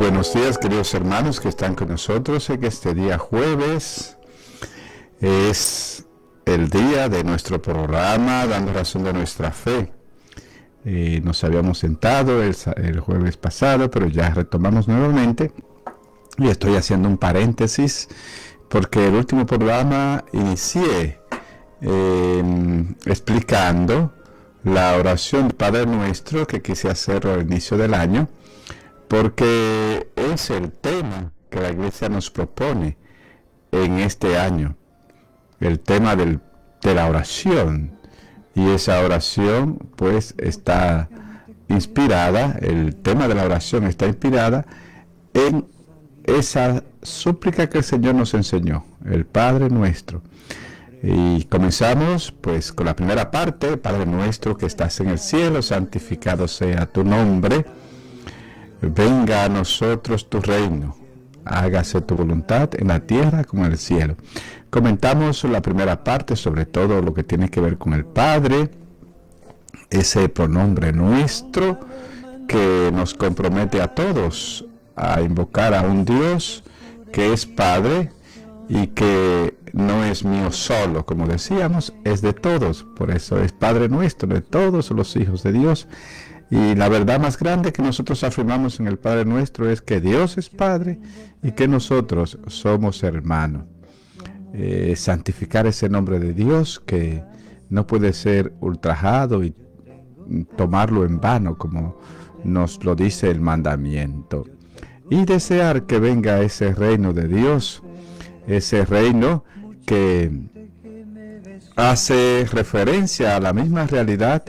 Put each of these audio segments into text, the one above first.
buenos días, queridos hermanos que están con nosotros en este día jueves. Es el día de nuestro programa Dando Razón de Nuestra Fe. Nos habíamos sentado el jueves pasado, pero ya retomamos nuevamente. Y estoy haciendo un paréntesis porque el último programa inicié explicando la oración del Padre Nuestro que quise hacer al inicio del año, porque es el tema que la Iglesia nos propone en este año, el tema de la oración. Y esa oración pues está inspirada, el tema de la oración está inspirada en esa súplica que el Señor nos enseñó, el Padre Nuestro. Y comenzamos pues con la primera parte: Padre nuestro que estás en el cielo, santificado sea tu nombre. Venga a nosotros tu reino, hágase tu voluntad en la tierra como en el cielo. Comentamos la primera parte sobre todo lo que tiene que ver con el Padre, ese pronombre nuestro que nos compromete a todos a invocar a un Dios que es Padre y que no es mío solo, como decíamos, es de todos. Por eso es Padre nuestro, de todos los hijos de Dios. Y la verdad más grande que nosotros afirmamos en el Padre Nuestro es que Dios es Padre y que nosotros somos hermanos. Santificar ese nombre de Dios que no puede ser ultrajado y tomarlo en vano, como nos lo dice el mandamiento. Y desear que venga ese reino de Dios, ese reino que hace referencia a la misma realidad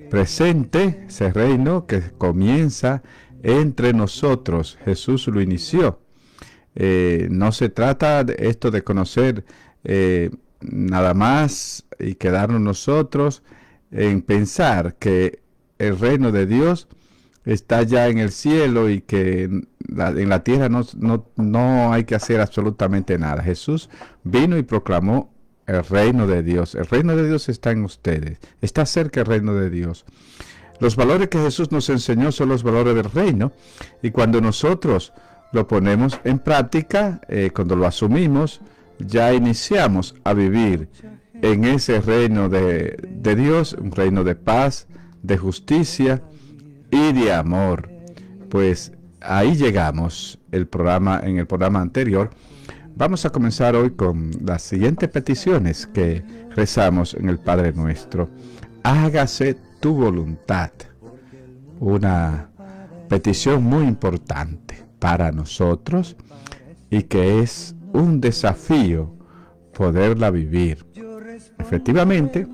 presente, ese reino que comienza entre nosotros. Jesús lo inició. No se trata de esto de conocer nada más y quedarnos nosotros en pensar que el reino de Dios está ya en el cielo y que en la tierra no hay que hacer absolutamente nada. Jesús vino y proclamó el reino de Dios. El reino de Dios está en ustedes. Está cerca el reino de Dios. Los valores que Jesús nos enseñó son los valores del reino. Y cuando nosotros lo ponemos en práctica, cuando lo asumimos, ya iniciamos a vivir en ese reino de Dios, un reino de paz, de justicia y de amor. Pues ahí llegamos en el programa anterior. Vamos a comenzar hoy con las siguientes peticiones que rezamos en el Padre Nuestro. Hágase tu voluntad. Una petición muy importante para nosotros y que es un desafío poderla vivir. Efectivamente,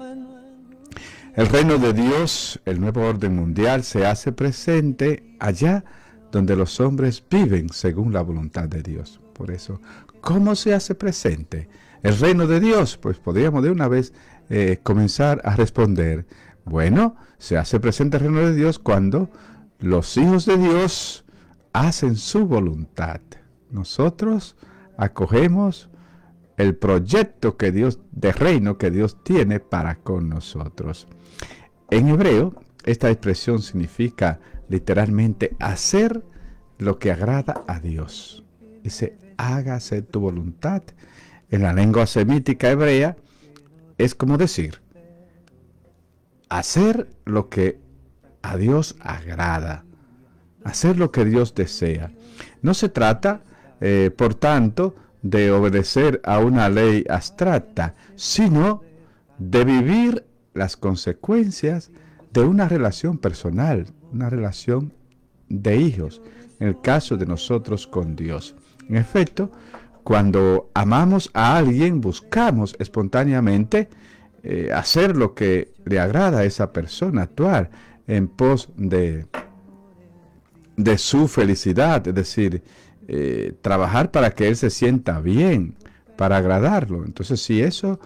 el reino de Dios, el nuevo orden mundial, se hace presente allá donde los hombres viven según la voluntad de Dios. Por eso, ¿cómo se hace presente el reino de Dios? Pues podríamos de una vez comenzar a responder. Bueno, se hace presente el reino de Dios cuando los hijos de Dios hacen su voluntad. Nosotros acogemos el proyecto de reino que Dios tiene para con nosotros. En hebreo, esta expresión significa literalmente hacer lo que agrada a Dios. Dice, hágase tu voluntad. En la lengua semítica hebrea es como decir, hacer lo que a Dios agrada, hacer lo que Dios desea. No se trata, por tanto, de obedecer a una ley abstracta, sino de vivir las consecuencias de una relación personal, una relación de hijos, en el caso de nosotros con Dios. En efecto, cuando amamos a alguien, buscamos espontáneamente hacer lo que le agrada a esa persona, actuar en pos de su felicidad, es decir, trabajar para que él se sienta bien, para agradarlo. Entonces, si eso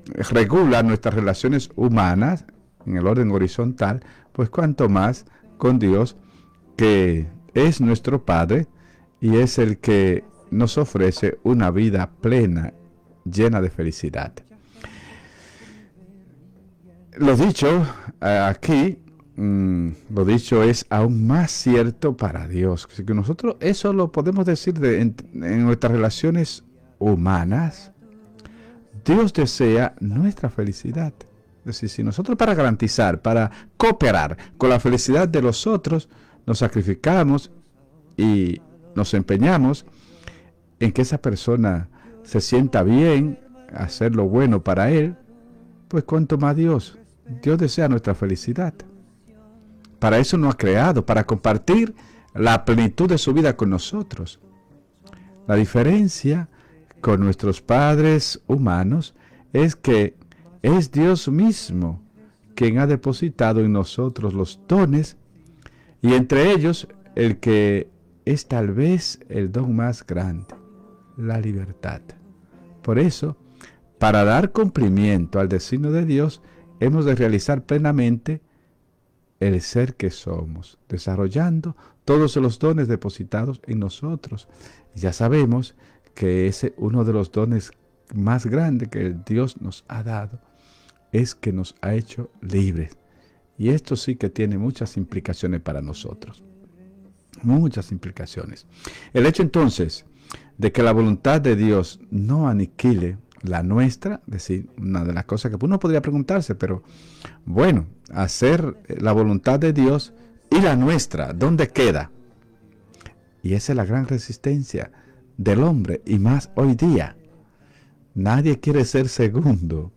regula nuestras relaciones humanas en el orden horizontal, pues cuanto más con Dios, que es nuestro Padre y es el que nos ofrece una vida plena, llena de felicidad. Lo dicho aquí lo dicho es aún más cierto para Dios. Así que nosotros eso lo podemos decir en nuestras relaciones humanas. Dios desea nuestra felicidad. Es decir, si nosotros para garantizar, para cooperar con la felicidad de los otros, nos sacrificamos y nos empeñamos en que esa persona se sienta bien, hacer lo bueno para él, pues cuanto más Dios. Dios desea nuestra felicidad. Para eso nos ha creado, para compartir la plenitud de su vida con nosotros. La diferencia con nuestros padres humanos es que es Dios mismo quien ha depositado en nosotros los dones, y entre ellos el que es tal vez el don más grande, la libertad. Por eso, para dar cumplimiento al designio de Dios, hemos de realizar plenamente el ser que somos, desarrollando todos los dones depositados en nosotros. Ya sabemos que ese uno de los dones más grandes que Dios nos ha dado es que nos ha hecho libres. Y esto sí que tiene muchas implicaciones para nosotros. Muchas implicaciones. El hecho entonces de que la voluntad de Dios no aniquile la nuestra, es decir, una de las cosas que uno podría preguntarse, pero bueno, hacer la voluntad de Dios y la nuestra, ¿dónde queda? Y esa es la gran resistencia del hombre, y más hoy día. Nadie quiere ser segundo.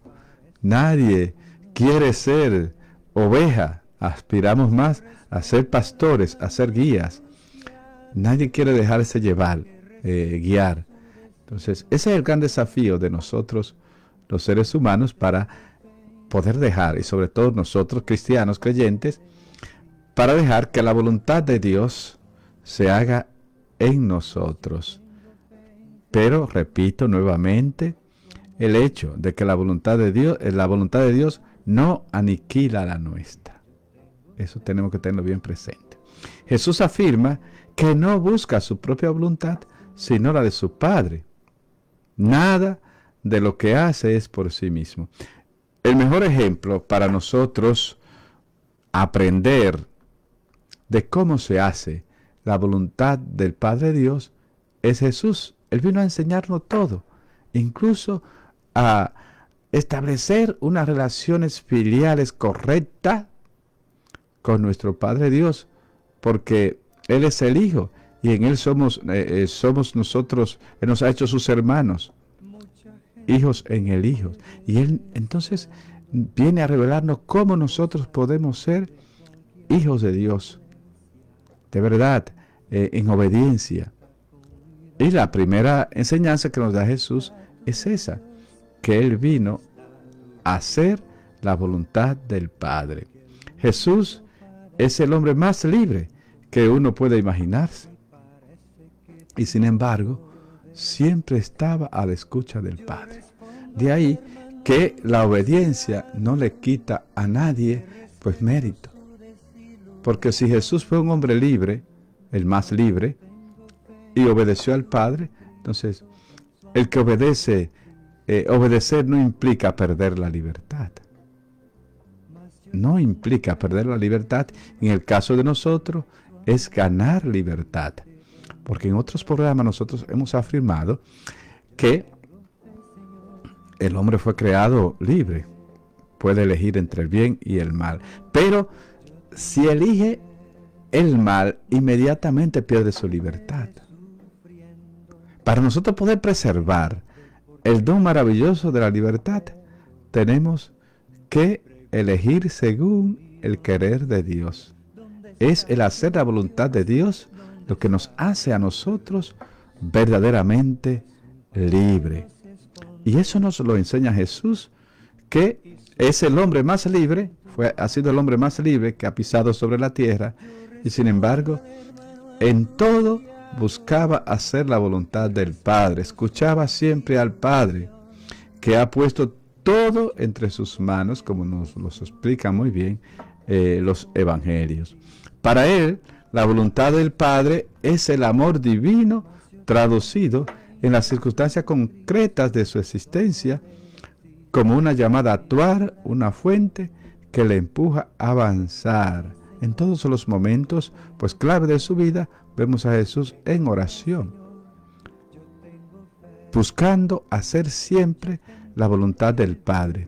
Nadie quiere ser oveja. Aspiramos más a ser pastores, a ser guías. Nadie quiere dejarse llevar, guiar. Entonces, ese es el gran desafío de nosotros, los seres humanos, para poder dejar, y sobre todo nosotros cristianos creyentes, para dejar que la voluntad de Dios se haga en nosotros. Pero, repito nuevamente, el hecho de que la voluntad de Dios no aniquila la nuestra. Eso tenemos que tenerlo bien presente. Jesús afirma que no busca su propia voluntad, sino la de su Padre. Nada de lo que hace es por sí mismo. El mejor ejemplo para nosotros aprender de cómo se hace la voluntad del Padre Dios es Jesús. Él vino a enseñarnos todo, incluso a establecer unas relaciones filiales correctas con nuestro Padre Dios, porque Él es el Hijo y en Él somos nosotros. Él nos ha hecho sus hermanos, hijos en el Hijo. Y Él entonces viene a revelarnos cómo nosotros podemos ser hijos de Dios, de verdad, en obediencia. Y la primera enseñanza que nos da Jesús es esa, que Él vino a hacer la voluntad del Padre. Jesús es el hombre más libre que uno puede imaginarse. Y sin embargo, siempre estaba a la escucha del Padre. De ahí que la obediencia no le quita a nadie, pues, mérito. Porque si Jesús fue un hombre libre, el más libre, y obedeció al Padre, entonces el que obedece, obedecer no implica perder la libertad. No implica perder la libertad. En el caso de nosotros es ganar libertad. Porque en otros programas nosotros hemos afirmado que el hombre fue creado libre. Puede elegir entre el bien y el mal. Pero si elige el mal, inmediatamente pierde su libertad. Para nosotros poder preservar el don maravilloso de la libertad, tenemos que elegir según el querer de Dios. Es el hacer la voluntad de Dios lo que nos hace a nosotros verdaderamente libre. Y eso nos lo enseña Jesús, que es el hombre más libre, ha sido el hombre más libre que ha pisado sobre la tierra, y sin embargo, en todo buscaba hacer la voluntad del Padre, escuchaba siempre al Padre, que ha puesto todo entre sus manos, como nos lo explican muy bien los evangelios. Para él, la voluntad del Padre es el amor divino traducido en las circunstancias concretas de su existencia, como una llamada a actuar, una fuente que le empuja a avanzar. En todos los momentos, pues clave de su vida, vemos a Jesús en oración, buscando hacer siempre la voluntad del Padre.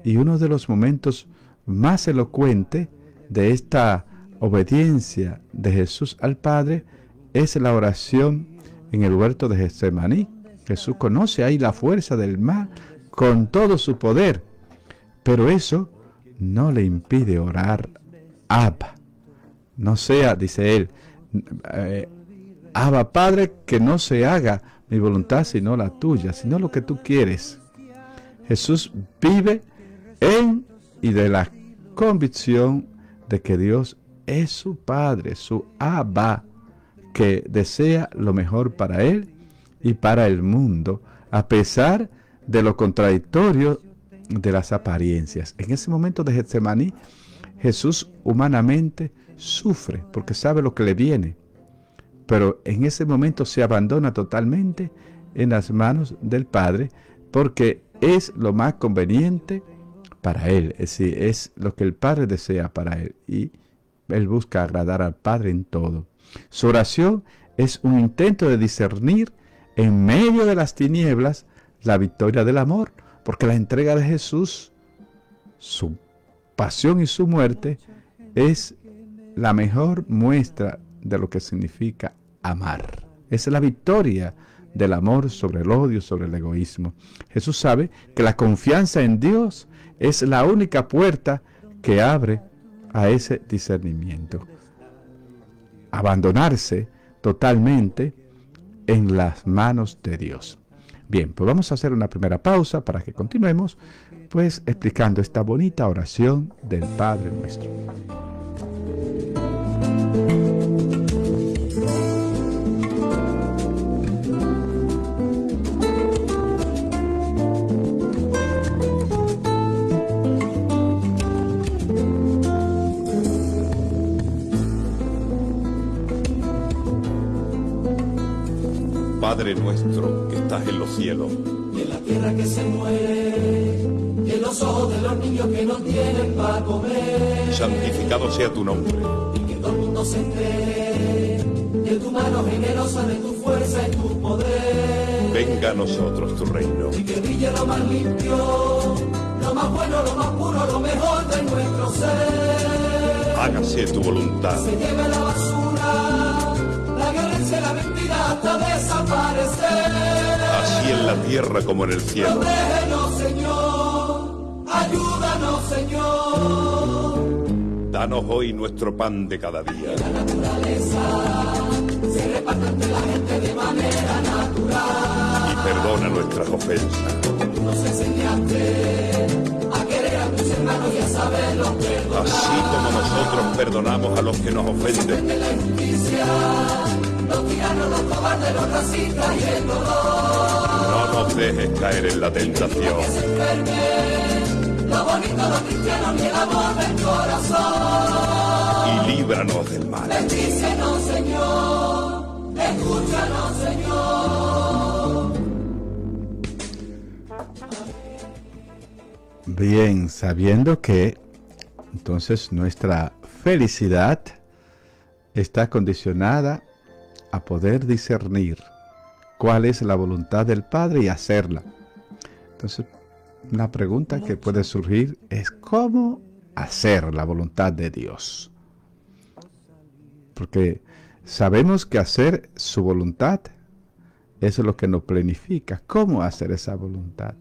Y uno de los momentos más elocuentes de esta obediencia de Jesús al Padre es la oración en el huerto de Getsemaní. Jesús conoce ahí la fuerza del mal con todo su poder, pero eso no le impide orar. Abba, no sea, dice él, Abba Padre, que no se haga mi voluntad sino la tuya, sino lo que tú quieres. Jesús vive en y de la convicción de que Dios es su Padre, su Abba, que desea lo mejor para él y para el mundo, a pesar de lo contradictorio de las apariencias. En ese momento de Getsemaní, Jesús humanamente sufre porque sabe lo que le viene, pero en ese momento se abandona totalmente en las manos del Padre porque es lo más conveniente para él, es decir, es lo que el Padre desea para él y él busca agradar al Padre en todo. Su oración es un intento de discernir en medio de las tinieblas la victoria del amor, porque la entrega de Jesús, su pasión y su muerte, es la mejor muestra de lo que significa amar. Es la victoria del amor sobre el odio, sobre el egoísmo. Jesús sabe que la confianza en Dios es la única puerta que abre a ese discernimiento. Abandonarse totalmente en las manos de Dios. Bien, pues vamos a hacer una primera pausa para que continuemos, pues explicando esta bonita oración del Padre Nuestro. Padre nuestro que estás en los cielos, y en la tierra que se muere, y en los ojos de los niños que no tienen para comer, santificado sea tu nombre. y que todo el mundo se entere de tu mano generosa, de tu fuerza y tu poder. Venga a nosotros tu reino. Y que brille lo más limpio, lo más bueno, lo más puro, lo mejor de nuestro ser. Hágase tu voluntad. Se lleve la basura, la violencia y la mentira hasta desaparecer. Así en la tierra como en el cielo. Protégenos, Señor, ayúdanos, Señor. Danos hoy nuestro pan de cada día. La naturaleza se reparte entre la gente de manera natural. Y perdona nuestras ofensas. Tú nos enseñaste a querer a tus hermanos y a saberlos perdonar. Así como nosotros perdonamos a los que nos ofenden. De la injusticia, los tiranos, los cobardes, los racistas y el dolor. No nos dejes caer en la tentación. Que se enferme lo bonito, los cristianos y el amor del corazón. Y líbranos del mal. Bendícenos, Señor, escúchanos, Señor. Bien, sabiendo que entonces nuestra felicidad está condicionada a poder discernir cuál es la voluntad del Padre y hacerla. Entonces, una pregunta que puede surgir es ¿cómo hacer la voluntad de Dios? Porque sabemos que hacer su voluntad es lo que nos planifica. ¿Cómo hacer esa voluntad?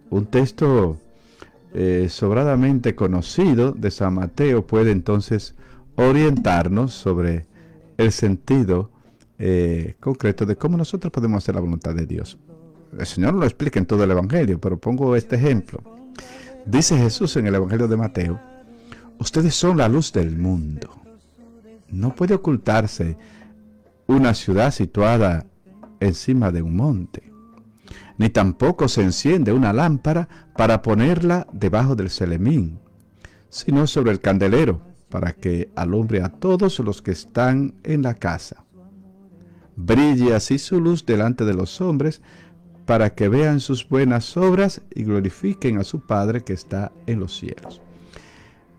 Un texto sobradamente conocido de San Mateo puede entonces orientarnos sobre el sentido concreto de cómo nosotros podemos hacer la voluntad de Dios. El Señor lo explica en todo el Evangelio, pero pongo este ejemplo. Dice Jesús en el Evangelio de Mateo: ustedes son la luz del mundo. No puede ocultarse una ciudad situada encima de un monte, ni tampoco se enciende una lámpara para ponerla debajo del celemín, sino sobre el candelero, para que alumbre a todos los que están en la casa. Brille así su luz delante de los hombres, para que vean sus buenas obras y glorifiquen a su Padre que está en los cielos.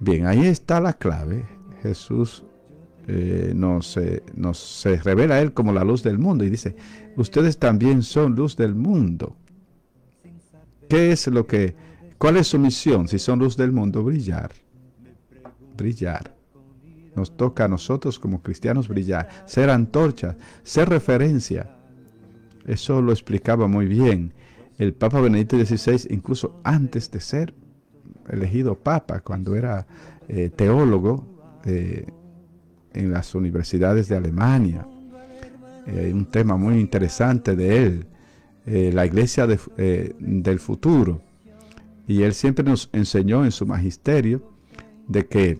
Bien, ahí está la clave. Jesús se revela a él como la luz del mundo y dice, ustedes también son luz del mundo. ¿Cuál es su misión? Si son luz del mundo, brillar. Brillar. Nos toca a nosotros como cristianos brillar, ser antorchas, ser referencia. Eso lo explicaba muy bien el Papa Benedicto XVI, incluso antes de ser elegido Papa, cuando era teólogo en las universidades de Alemania. Un tema muy interesante de él, la iglesia del futuro. Y él siempre nos enseñó en su magisterio de que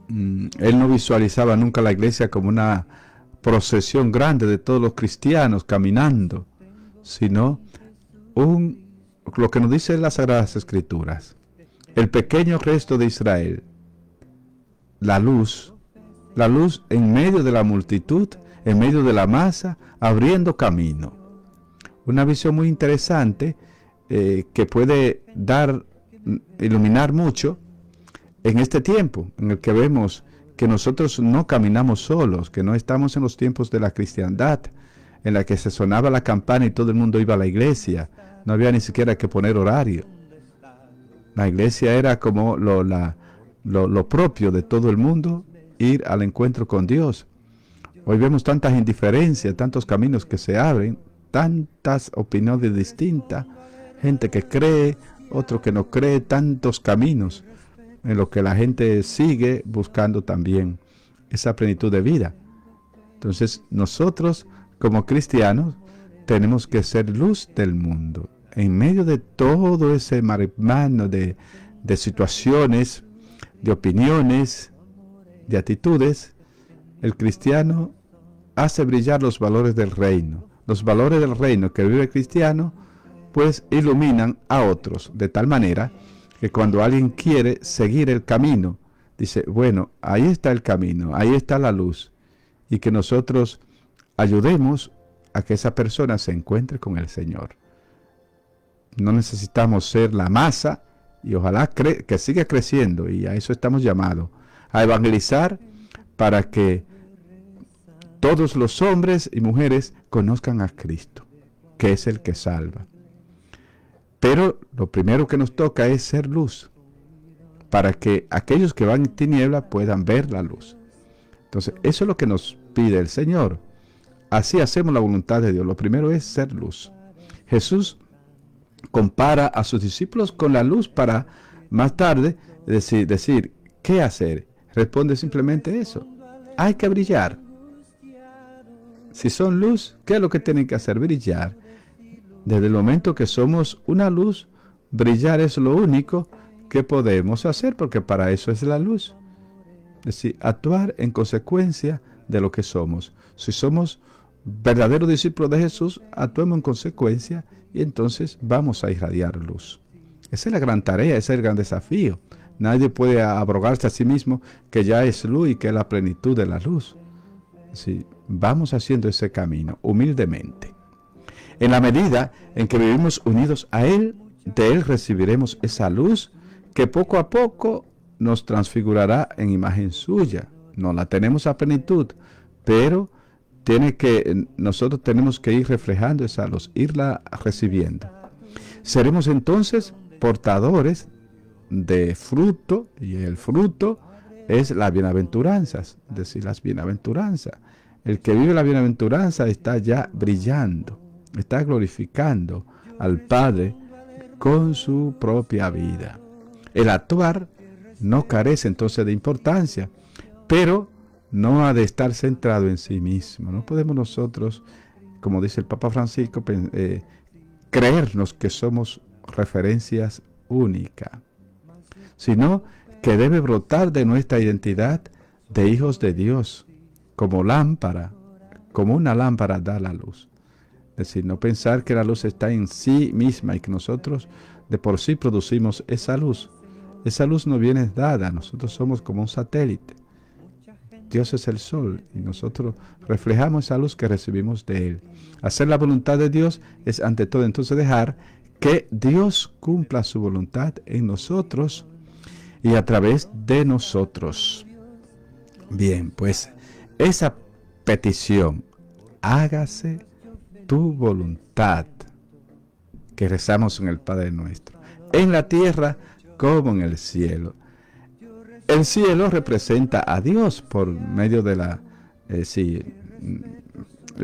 él no visualizaba nunca la iglesia como una procesión grande de todos los cristianos caminando, sino lo que nos dice las Sagradas Escrituras, el pequeño resto de Israel, la luz en medio de la multitud, en medio de la masa, abriendo camino. Una visión muy interesante que puede iluminar mucho en este tiempo en el que vemos que nosotros no caminamos solos, que no estamos en los tiempos de la cristiandad, en la que se sonaba la campana y todo el mundo iba a la iglesia, no había ni siquiera que poner horario. La iglesia era como lo propio de todo el mundo, ir al encuentro con Dios. Hoy vemos tantas indiferencias, tantos caminos que se abren, tantas opiniones distintas, gente que cree, otro que no cree, tantos caminos en lo que la gente sigue buscando también esa plenitud de vida. Entonces nosotros como cristianos tenemos que ser luz del mundo. En medio de todo ese maremoto de situaciones, de opiniones, de actitudes, el cristiano hace brillar los valores del reino. Los valores del reino que vive el cristiano, pues iluminan a otros, de tal manera que cuando alguien quiere seguir el camino, dice, bueno, ahí está el camino, ahí está la luz, y que nosotros ayudemos a que esa persona se encuentre con el Señor. No necesitamos ser la masa, y ojalá que siga creciendo, y a eso estamos llamados, a evangelizar para que todos los hombres y mujeres conozcan a Cristo, que es el que salva. Pero lo primero que nos toca es ser luz, para que aquellos que van en tiniebla puedan ver la luz. Entonces, eso es lo que nos pide el Señor. Así hacemos la voluntad de Dios. Lo primero es ser luz. Jesús compara a sus discípulos con la luz para más tarde decir ¿qué hacer? Responde simplemente eso. Hay que brillar. Si son luz, ¿qué es lo que tienen que hacer? Brillar. Desde el momento que somos una luz, brillar es lo único que podemos hacer, porque para eso es la luz. Es decir, actuar en consecuencia de lo que somos. Si somos verdaderos discípulos de Jesús, actuemos en consecuencia y entonces vamos a irradiar luz. Esa es la gran tarea, ese es el gran desafío. Nadie puede abrogarse a sí mismo que ya es luz y que es la plenitud de la luz. Sí, vamos haciendo ese camino humildemente. En la medida en que vivimos unidos a Él, de Él recibiremos esa luz que poco a poco nos transfigurará en imagen suya. No la tenemos a plenitud, pero nosotros tenemos que ir reflejando esa luz, irla recibiendo. Seremos entonces portadores de fruto, y el fruto es las bienaventuranzas, es decir, las bienaventuranzas. El que vive la bienaventuranza está ya brillando, está glorificando al Padre con su propia vida. El actuar no carece entonces de importancia, pero no ha de estar centrado en sí mismo. No podemos nosotros, como dice el Papa Francisco, creernos que somos referencias únicas, sino que debe brotar de nuestra identidad de hijos de Dios, como lámpara, como una lámpara da la luz. Es decir, no pensar que la luz está en sí misma y que nosotros de por sí producimos esa luz. Esa luz no viene dada, nosotros somos como un satélite. Dios es el sol y nosotros reflejamos esa luz que recibimos de Él. Hacer la voluntad de Dios es ante todo entonces dejar que Dios cumpla su voluntad en nosotros y a través de nosotros. Bien, pues esa petición, hágase tu voluntad, que rezamos en el Padre Nuestro, en la tierra como en el cielo. El cielo representa a Dios por medio de la... el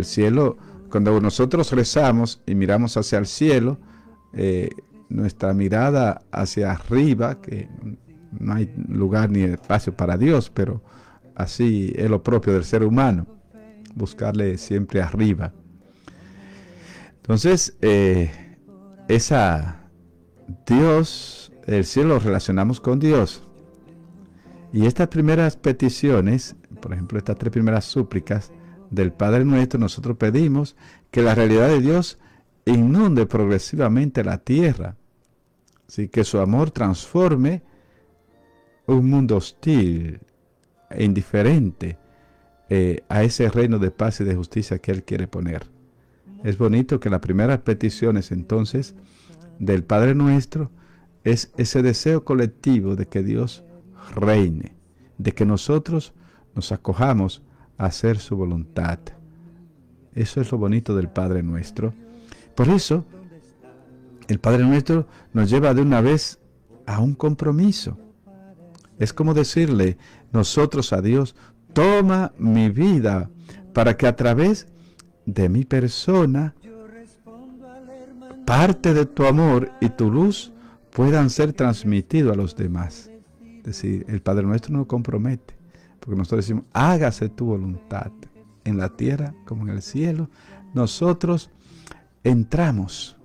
cielo, cuando nosotros rezamos y miramos hacia el cielo, nuestra mirada hacia arriba, que no hay lugar ni espacio para Dios, pero así es lo propio del ser humano, buscarle siempre arriba. Entonces, Dios, el cielo lo relacionamos con Dios. Y estas primeras peticiones, por ejemplo, estas 3 primeras súplicas del Padre Nuestro, nosotros pedimos que la realidad de Dios inunde progresivamente la tierra. Así que su amor transforme un mundo hostil e indiferente a ese reino de paz y de justicia que Él quiere poner. Es bonito que las primeras peticiones entonces del Padre Nuestro es ese deseo colectivo de que Dios reine, de que nosotros nos acojamos a hacer su voluntad. Eso es lo bonito del Padre Nuestro. Por eso, el Padre Nuestro nos lleva de una vez a un compromiso. Es como decirle nosotros a Dios, toma mi vida para que a través de mi persona, parte de tu amor y tu luz puedan ser transmitidos a los demás. Es decir, el Padre Nuestro nos compromete, porque nosotros decimos, hágase tu voluntad, en la tierra como en el cielo. Nosotros entramos,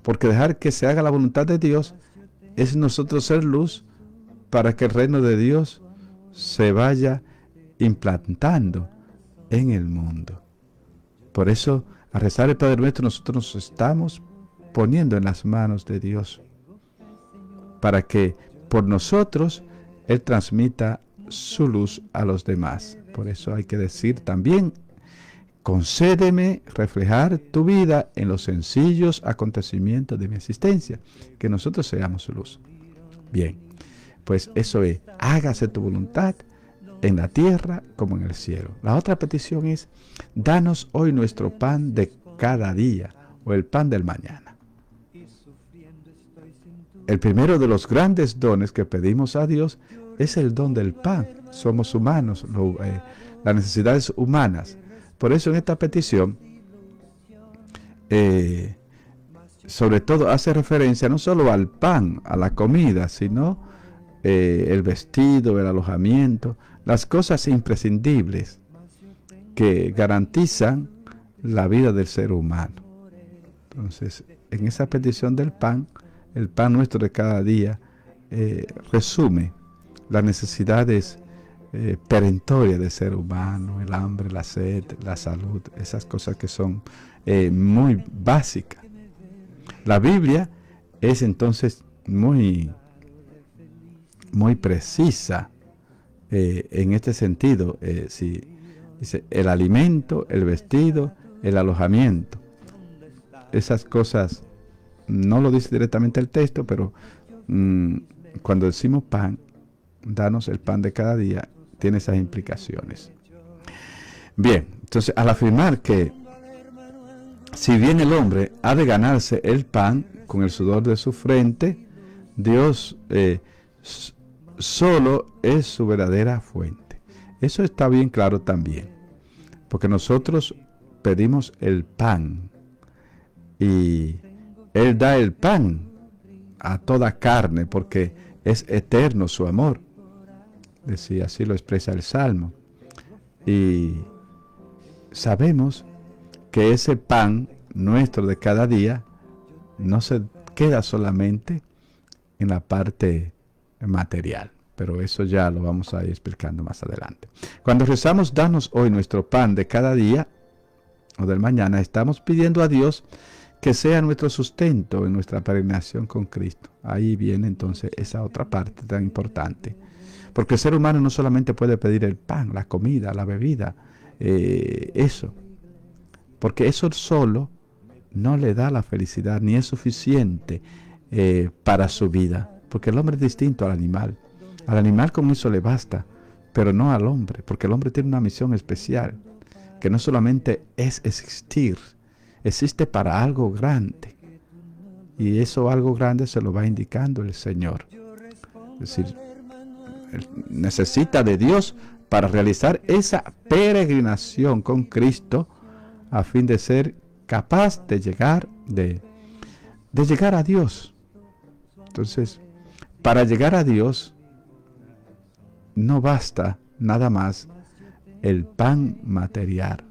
porque dejar que se haga la voluntad de Dios es nosotros ser luz para que el reino de Dios se vaya implantando en el mundo. Por eso, al rezar el Padre Nuestro, nosotros nos estamos poniendo en las manos de Dios, para que por nosotros Él transmita su luz a los demás. Por eso hay que decir también, concédeme reflejar tu vida en los sencillos acontecimientos de mi existencia, que nosotros seamos su luz. Bien, pues eso es, hágase tu voluntad en la tierra como en el cielo. La otra petición es, danos hoy nuestro pan de cada día, o el pan del mañana. El primero de los grandes dones que pedimos a Dios es el don del pan. Somos humanos, las necesidades humanas. Por eso en esta petición, sobre todo hace referencia no solo al pan, a la comida, sino el vestido, el alojamiento, las cosas imprescindibles que garantizan la vida del ser humano. Entonces, en esa petición del pan, el pan nuestro de cada día, resume las necesidades perentorias del ser humano, el hambre, la sed, la salud, esas cosas que son muy básicas. La Biblia es entonces muy precisa en este sentido. Dice el alimento, el vestido, el alojamiento. Esas cosas no lo dice directamente el texto, pero cuando decimos pan, danos el pan de cada día, tiene esas implicaciones. Bien, entonces al afirmar que si bien el hombre ha de ganarse el pan con el sudor de su frente, Dios solo es su verdadera fuente. Eso está bien claro también, porque nosotros pedimos el pan y Él da el pan a toda carne porque es eterno su amor. Decía, así lo expresa el Salmo. Y sabemos que ese pan nuestro de cada día no se queda solamente en la parte material, pero eso ya lo vamos a ir explicando más adelante. Cuando rezamos, danos hoy nuestro pan de cada día o del mañana, estamos pidiendo a Dios que sea nuestro sustento en nuestra peregrinación con Cristo. Ahí viene entonces esa otra parte tan importante, Porque el ser humano no solamente puede pedir el pan, la comida, la bebida, eso. Porque eso solo no le da la felicidad, ni es suficiente para su vida. Porque el hombre es distinto al animal. Al animal con eso le basta, pero no al hombre, porque el hombre tiene una misión especial, que no solamente es existir, existe para algo grande. Y eso algo grande se lo va indicando el Señor. Es decir, él necesita de Dios para realizar esa peregrinación con Cristo a fin de ser capaz de llegar a Dios. Entonces, para llegar a Dios no basta nada más el pan material.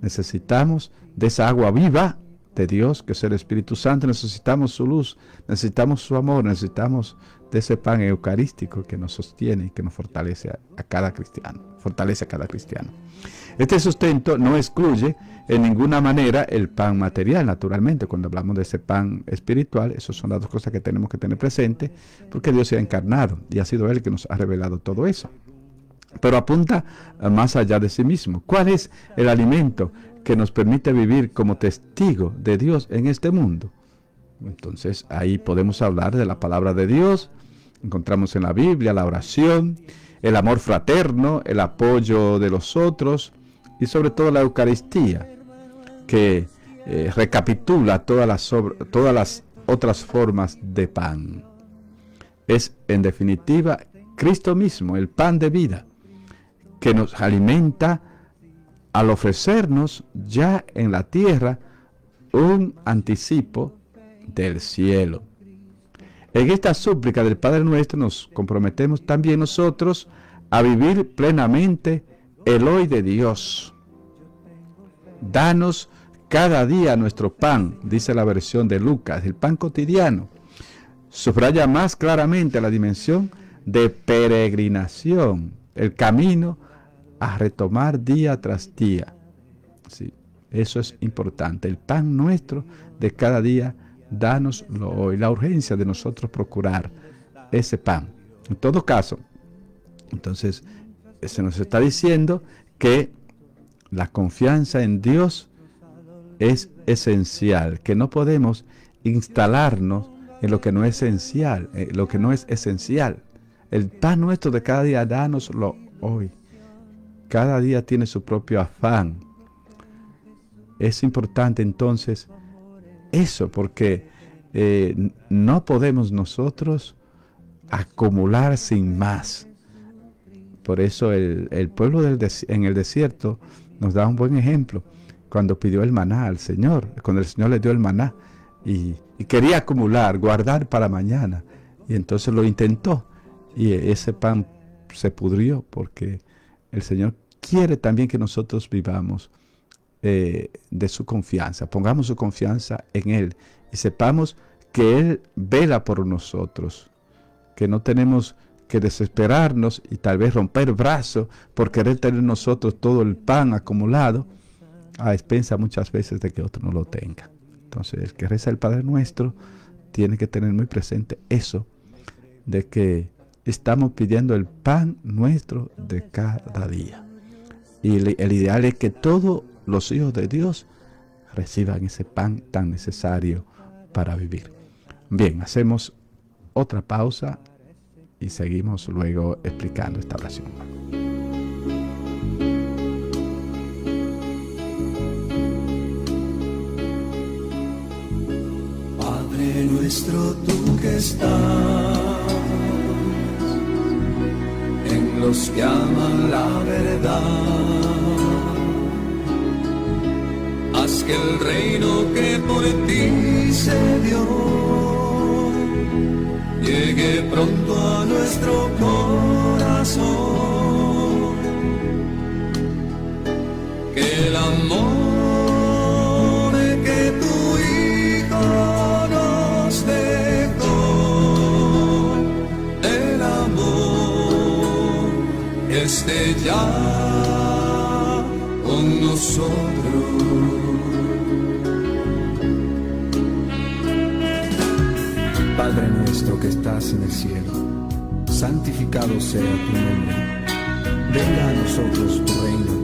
Necesitamos de esa agua viva de Dios, que es el Espíritu Santo. Necesitamos su luz, necesitamos su amor, necesitamos de ese pan eucarístico que nos sostiene y que nos fortalece a cada cristiano. Este sustento no excluye en ninguna manera el pan material, naturalmente. Cuando hablamos de ese pan espiritual, esas son las dos cosas que tenemos que tener presente, porque Dios se ha encarnado y ha sido Él que nos ha revelado todo eso. Pero apunta más allá de sí mismo. ¿Cuál es el alimento que nos permite vivir como testigo de Dios en este mundo? Entonces ahí podemos hablar de la palabra de Dios. Encontramos en la Biblia la oración, el amor fraterno, el apoyo de los otros y sobre todo la Eucaristía, que recapitula todas las otras formas de pan. Es en definitiva Cristo mismo, el pan de vida, que nos alimenta al ofrecernos ya en la tierra un anticipo del cielo. En esta súplica del Padre Nuestro nos comprometemos también nosotros a vivir plenamente el hoy de Dios. Danos cada día nuestro pan, dice la versión de Lucas, el pan cotidiano. Subraya más claramente la dimensión de peregrinación, el camino a retomar día tras día. Sí, eso es importante. El pan nuestro de cada día, dánoslo hoy. La urgencia de nosotros procurar ese pan. En todo caso, entonces, se nos está diciendo que la confianza en Dios es esencial, que no podemos instalarnos en lo que no es esencial, El pan nuestro de cada día, dánoslo hoy. Cada día tiene su propio afán. Es importante entonces eso, porque no podemos nosotros acumular sin más. Por eso el pueblo en el desierto nos da un buen ejemplo. Cuando pidió el maná al Señor, cuando el Señor le dio el maná y quería acumular, guardar para mañana. Y entonces lo intentó. Y ese pan se pudrió, porque el Señor quiere también que nosotros vivamos de su confianza. Pongamos su confianza en Él y sepamos que Él vela por nosotros. Que no tenemos que desesperarnos y tal vez romper brazos por querer tener nosotros todo el pan acumulado, a expensa muchas veces de que otro no lo tenga. Entonces, el que reza el Padre Nuestro tiene que tener muy presente eso, de que estamos pidiendo el pan nuestro de cada día. Y el ideal es que todos los hijos de Dios reciban ese pan tan necesario para vivir. Bien, hacemos otra pausa y seguimos luego explicando esta oración. Padre nuestro, tú que estás en los que aman la verdad, haz que el reino que por ti se dio llegue pronto a nuestro corazón, que el amor que tu Hijo nos dejó, el amor que esté ya con nosotros. Padre nuestro que estás en el cielo, santificado sea tu nombre. Venga a nosotros tu reino,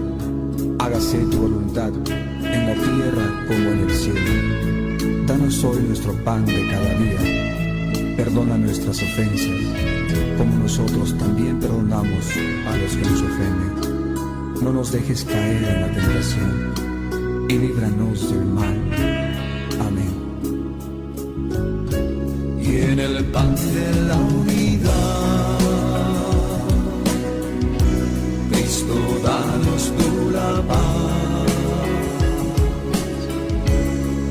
hágase tu voluntad, en la tierra como en el cielo. Danos hoy nuestro pan de cada día. Perdona nuestras ofensas, como nosotros también perdonamos a los que nos ofenden. No nos dejes caer en la tentación, y líbranos del mal. Amén. Y en el pan de la unidad, Cristo, danos tú la paz,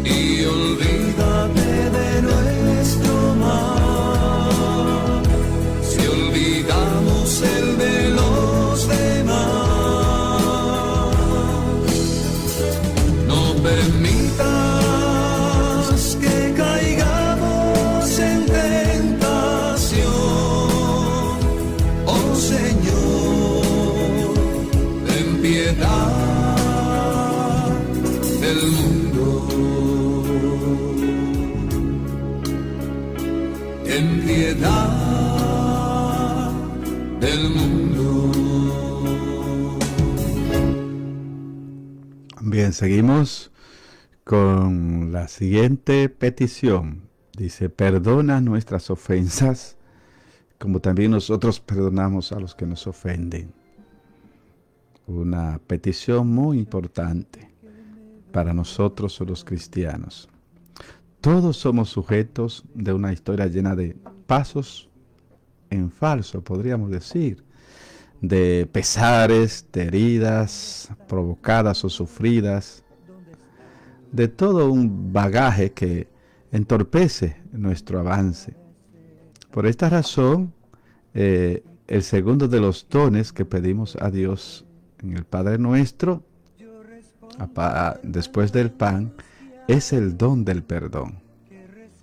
y olvídate de nuestro mal, si olvidamos el de los demás. No permitas que caigamos en tentación, oh Señor, ten piedad del mundo, ten piedad del mundo. Bien, seguimos con la siguiente petición. Dice, perdona nuestras ofensas, como también nosotros perdonamos a los que nos ofenden. Una petición muy importante para nosotros los cristianos. Todos somos sujetos de una historia llena de pasos en falso, podríamos decir, de pesares, de heridas provocadas o sufridas, de todo un bagaje que entorpece nuestro avance. Por esta razón, el segundo de los dones que pedimos a Dios en el Padre Nuestro, después del pan, es el don del perdón.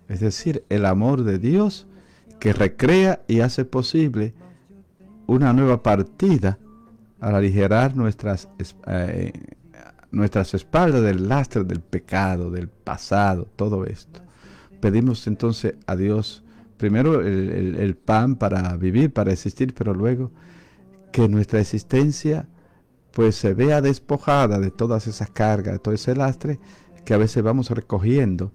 Es decir, el amor de Dios que recrea y hace posible una nueva partida al aligerar nuestras espaldas del lastre del pecado, del pasado, todo esto. Pedimos entonces a Dios primero el pan para vivir, para existir, pero luego que nuestra existencia pues se vea despojada de todas esas cargas, de todo ese lastre que a veces vamos recogiendo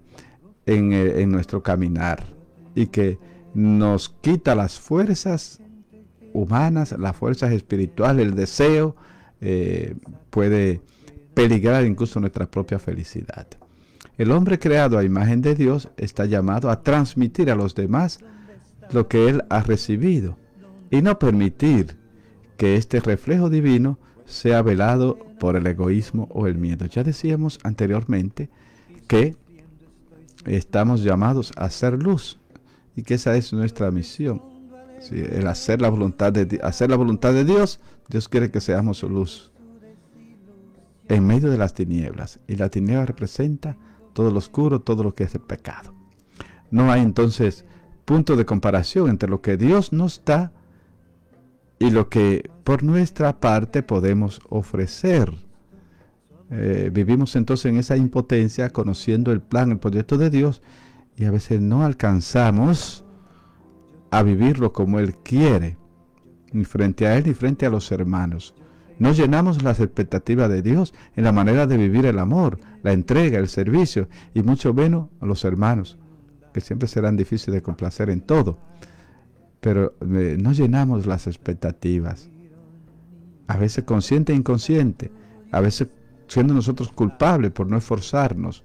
en nuestro caminar y que nos quita las fuerzas humanas, las fuerzas espirituales, el deseo, puede peligrar incluso nuestra propia felicidad. El hombre creado a imagen de Dios está llamado a transmitir a los demás lo que él ha recibido y no permitir que este reflejo divino sea velado por el egoísmo o el miedo. Ya decíamos anteriormente que estamos llamados a hacer luz y que esa es nuestra misión. Sí, el hacer la voluntad de Dios. Dios quiere que seamos luz en medio de las tinieblas, y la tiniebla representa todo lo oscuro, todo lo que es el pecado. No hay entonces punto de comparación entre lo que Dios nos da y lo que por nuestra parte podemos ofrecer. Vivimos entonces en esa impotencia, conociendo el plan, el proyecto de Dios, y a veces no alcanzamos a vivirlo como Él quiere, ni frente a Él ni frente a los hermanos. No llenamos las expectativas de Dios en la manera de vivir el amor, la entrega, el servicio, y mucho menos a los hermanos, que siempre serán difíciles de complacer en todo. Pero no llenamos las expectativas, a veces consciente e inconsciente, a veces siendo nosotros culpables por no esforzarnos,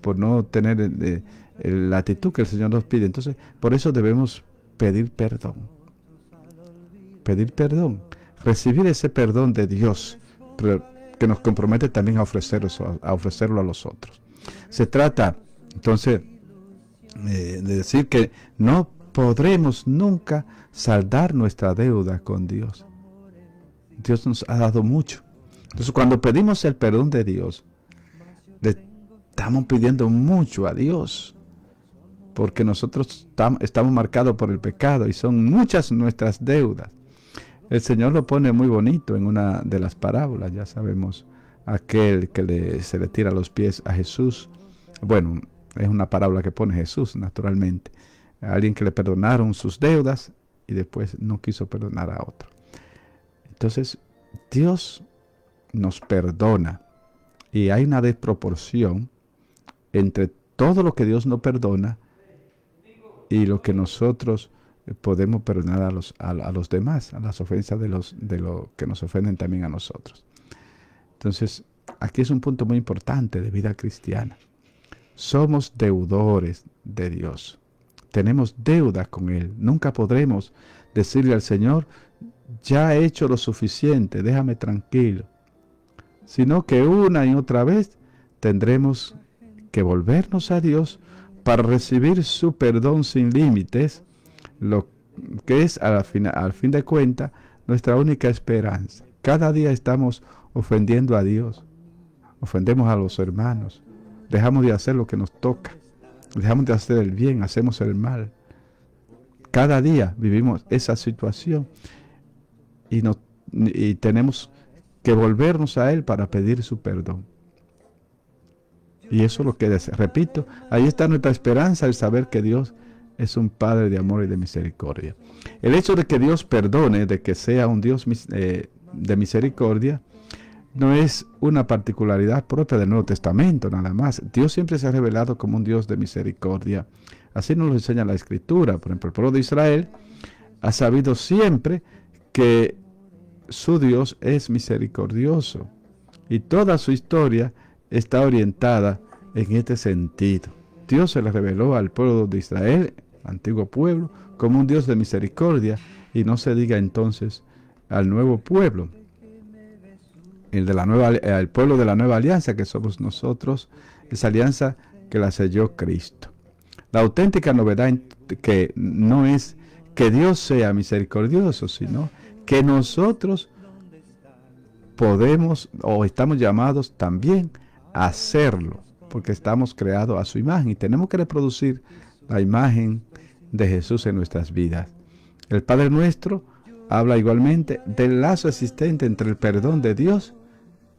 por no tener la actitud que el Señor nos pide. Entonces, por eso debemos pedir perdón, recibir ese perdón de Dios, pero que nos compromete también a ofrecerlo a los otros. Se trata, entonces, de decir que no podremos nunca saldar nuestra deuda con Dios. Dios nos ha dado mucho. Entonces, cuando pedimos el perdón de Dios, le estamos pidiendo mucho a Dios, porque nosotros estamos marcados por el pecado y son muchas nuestras deudas. El Señor lo pone muy bonito en una de las parábolas. Ya sabemos, aquel que se le tira los pies a Jesús. Bueno, es una parábola que pone Jesús, naturalmente. A alguien que le perdonaron sus deudas y después no quiso perdonar a otro. Entonces, Dios nos perdona y hay una desproporción entre todo lo que Dios no perdona y lo que nosotros podemos perdonar a los demás, a las ofensas de lo que nos ofenden también a nosotros. Entonces, aquí es un punto muy importante de vida cristiana. Somos deudores de Dios. Tenemos deuda con Él. Nunca podremos decirle al Señor, ya he hecho lo suficiente, déjame tranquilo. Sino que una y otra vez tendremos que volvernos a Dios para recibir su perdón sin límites, lo que es al fin de cuentas nuestra única esperanza. Cada día estamos ofendiendo a Dios, ofendemos a los hermanos, dejamos de hacer lo que nos toca, dejamos de hacer el bien, hacemos el mal. Cada día vivimos esa situación y tenemos que volvernos a Él para pedir su perdón. Y eso es lo que repito, ahí está nuestra esperanza, el saber que Dios es un Padre de amor y de misericordia. El hecho de que Dios perdone, de que sea un Dios de misericordia, no es una particularidad propia del Nuevo Testamento nada más. Dios siempre se ha revelado como un Dios de misericordia. Así nos lo enseña la Escritura. Por ejemplo, el pueblo de Israel ha sabido siempre que su Dios es misericordioso. Y toda su historia está orientada en este sentido. Dios se le reveló al pueblo de Israel, antiguo pueblo, como un Dios de misericordia, y no se diga entonces al nuevo pueblo, el pueblo de la nueva alianza que somos nosotros, esa alianza que la selló Cristo. La auténtica novedad que no es que Dios sea misericordioso, sino que nosotros podemos o estamos llamados también hacerlo, porque estamos creados a su imagen y tenemos que reproducir la imagen de Jesús en nuestras vidas. El Padre Nuestro habla igualmente del lazo existente entre el perdón de Dios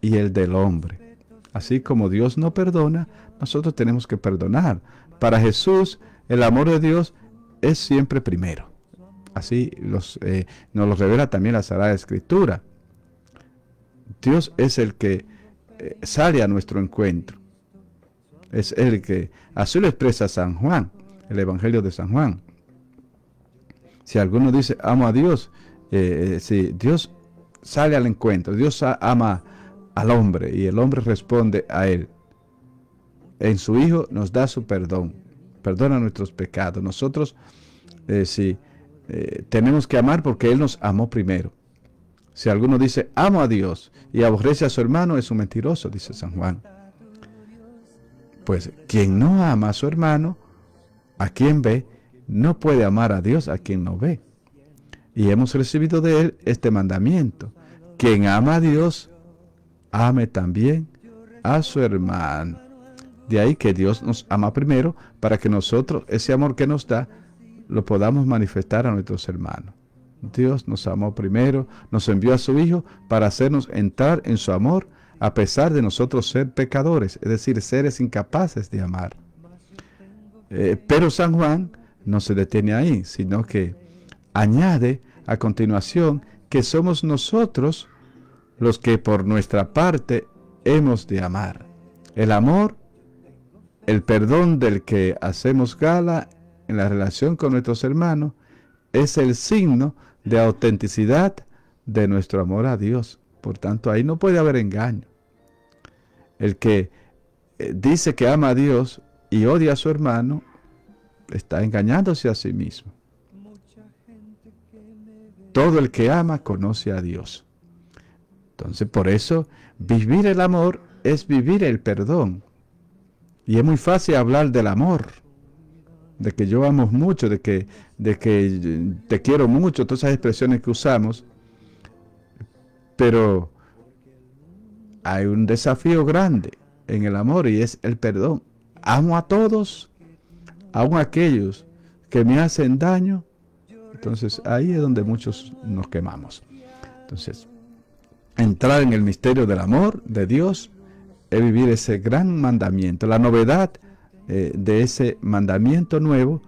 y el del hombre. Así como Dios no perdona, nosotros tenemos que perdonar. Para Jesús, el amor de Dios es siempre primero. Así nos lo revela también la Sagrada Escritura. Dios es el que sale a nuestro encuentro. Es el que, así lo expresa San Juan, el Evangelio de San Juan. Si alguno dice, amo a Dios, si Dios sale al encuentro, Dios ama al hombre y el hombre responde a él. En su Hijo nos da su perdón, perdona nuestros pecados. Nosotros tenemos que amar porque Él nos amó primero. Si alguno dice, amo a Dios y aborrece a su hermano, es un mentiroso, dice San Juan. Pues quien no ama a su hermano, a quien ve, no puede amar a Dios a quien no ve. Y hemos recibido de Él este mandamiento. Quien ama a Dios, ame también a su hermano. De ahí que Dios nos ama primero para que nosotros, ese amor que nos da, lo podamos manifestar a nuestros hermanos. Dios nos amó primero, nos envió a su Hijo para hacernos entrar en su amor a pesar de nosotros ser pecadores, es decir, seres incapaces de amar. Pero San Juan no se detiene ahí, sino que añade a continuación que somos nosotros los que por nuestra parte hemos de amar. El amor, el perdón del que hacemos gala en la relación con nuestros hermanos, es el signo de autenticidad de nuestro amor a Dios. Por tanto, ahí no puede haber engaño. El que dice que ama a Dios y odia a su hermano, está engañándose a sí mismo. Todo el que ama conoce a Dios. Entonces, por eso, vivir el amor es vivir el perdón. Y es muy fácil hablar del amor, de que yo amo mucho, de que te quiero mucho, todas esas expresiones que usamos. Pero hay un desafío grande en el amor y es el perdón. Amo a todos, aun a aquellos que me hacen daño. Entonces ahí es donde muchos nos quemamos. Entonces, entrar en el misterio del amor de Dios es vivir ese gran mandamiento, la novedad de ese mandamiento nuevo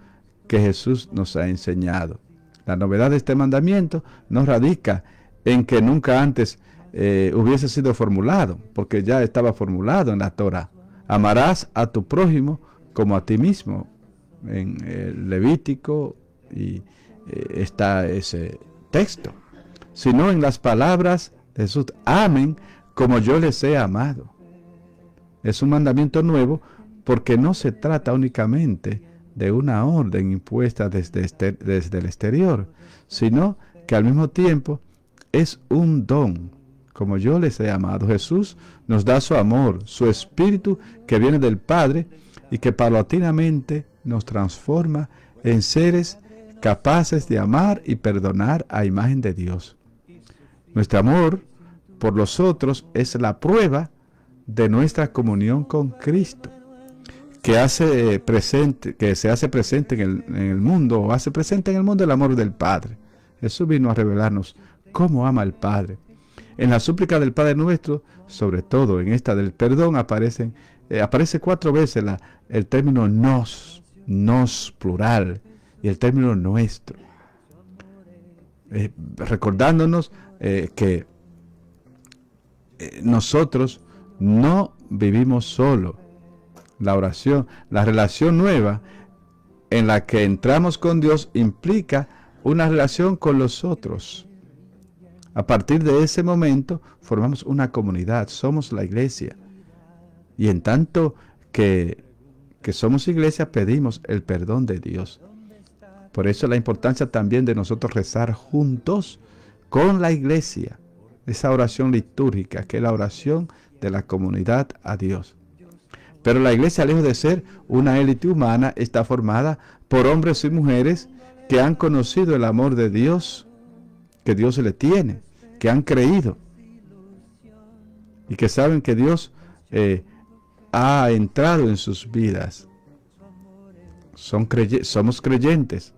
que Jesús nos ha enseñado. La novedad de este mandamiento no radica en que nunca antes hubiese sido formulado, porque ya estaba formulado en la Torá. Amarás a tu prójimo como a ti mismo. En el Levítico y está ese texto. Sino en las palabras de Jesús, amen como yo les he amado. Es un mandamiento nuevo porque no se trata únicamente de una orden impuesta desde el exterior, sino que al mismo tiempo es un don, como yo les he amado. Jesús nos da su amor, su espíritu que viene del Padre y que paulatinamente nos transforma en seres capaces de amar y perdonar a imagen de Dios. Nuestro amor por los otros es la prueba de nuestra comunión con Cristo, que se hace presente en el mundo, o hace presente en el mundo el amor del Padre. Jesús vino a revelarnos cómo ama el Padre. En la súplica del Padre Nuestro, sobre todo en esta del perdón, aparece 4 veces el término nos plural, y el término nuestro, recordándonos que nosotros no vivimos solo. La oración, la relación nueva en la que entramos con Dios implica una relación con los otros. A partir de ese momento formamos una comunidad, somos la iglesia. Y en tanto que somos iglesia, pedimos el perdón de Dios. Por eso la importancia también de nosotros rezar juntos con la iglesia, esa oración litúrgica, que es la oración de la comunidad a Dios. Pero la iglesia, lejos de ser una élite humana, está formada por hombres y mujeres que han conocido el amor de Dios, que Dios le tiene, que han creído y que saben que Dios ha entrado en sus vidas. Somos creyentes.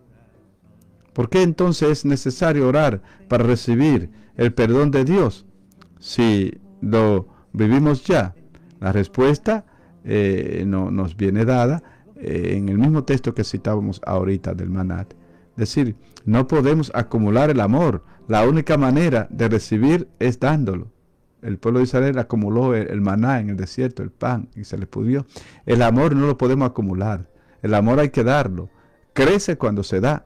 ¿Por qué entonces es necesario orar para recibir el perdón de Dios si lo vivimos ya? La respuesta nos viene dada en el mismo texto que citábamos ahorita del maná. Es decir, no podemos acumular el amor. La única manera de recibir es dándolo. El pueblo de Israel acumuló el maná en el desierto, el pan, y se le pudrió. El amor no lo podemos acumular. El amor hay que darlo. Crece cuando se da.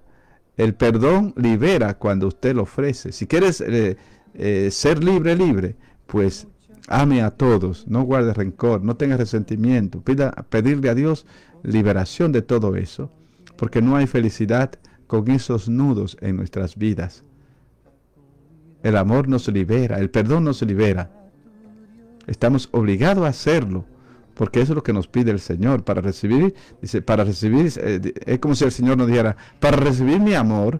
El perdón libera cuando usted lo ofrece. Si quieres ser libre, pues ame a todos, no guarde rencor, no tenga resentimiento. Pedirle a Dios liberación de todo eso, porque no hay felicidad con esos nudos en nuestras vidas. El amor nos libera, el perdón nos libera. Estamos obligados a hacerlo, porque eso es lo que nos pide el Señor. Para recibir, dice, es como si el Señor nos dijera, para recibir mi amor,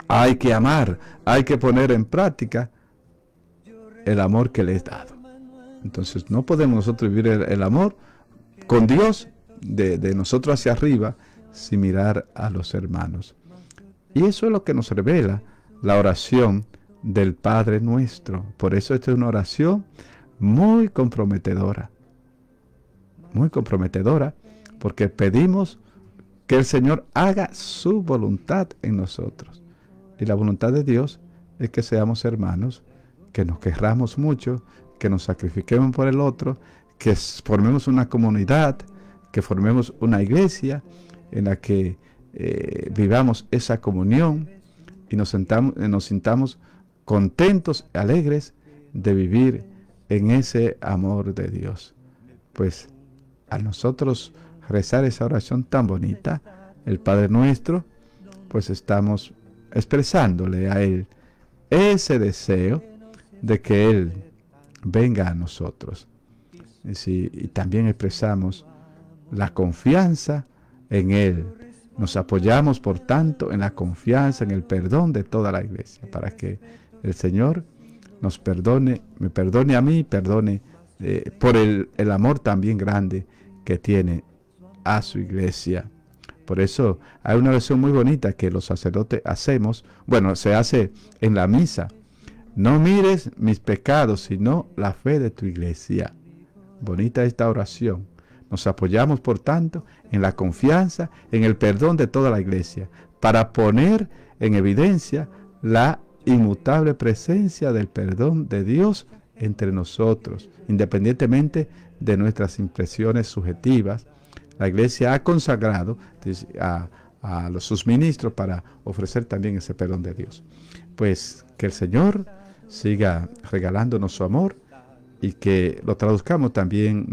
hay que amar, hay que poner en práctica el amor que le he dado. Entonces no podemos nosotros vivir el amor con Dios de nosotros hacia arriba sin mirar a los hermanos. Y eso es lo que nos revela la oración del Padre Nuestro. Por eso esta es una oración muy comprometedora, porque pedimos que el Señor haga su voluntad en nosotros. Y la voluntad de Dios es que seamos hermanos, que nos querramos mucho, que nos sacrifiquemos por el otro, que formemos una comunidad, que formemos una iglesia en la que vivamos esa comunión y nos sintamos contentos, alegres de vivir en ese amor de Dios. Pues a nosotros rezar esa oración tan bonita, el Padre Nuestro, pues estamos expresándole a Él ese deseo de que Él venga a nosotros. Y también expresamos la confianza en Él. Nos apoyamos, por tanto, en la confianza, en el perdón de toda la iglesia, para que el Señor nos perdone, me perdone a mí, perdone por el amor también grande que tiene a su iglesia. Por eso hay una oración muy bonita que los sacerdotes hacemos, se hace en la misa. No mires mis pecados, sino la fe de tu iglesia. Bonita esta oración. Nos apoyamos, por tanto, en la confianza, en el perdón de toda la iglesia, para poner en evidencia la inmutable presencia del perdón de Dios entre nosotros, independientemente de nuestras impresiones subjetivas. La Iglesia ha consagrado a sus ministros para ofrecer también ese perdón de Dios. Pues que el Señor siga regalándonos su amor y que lo traduzcamos también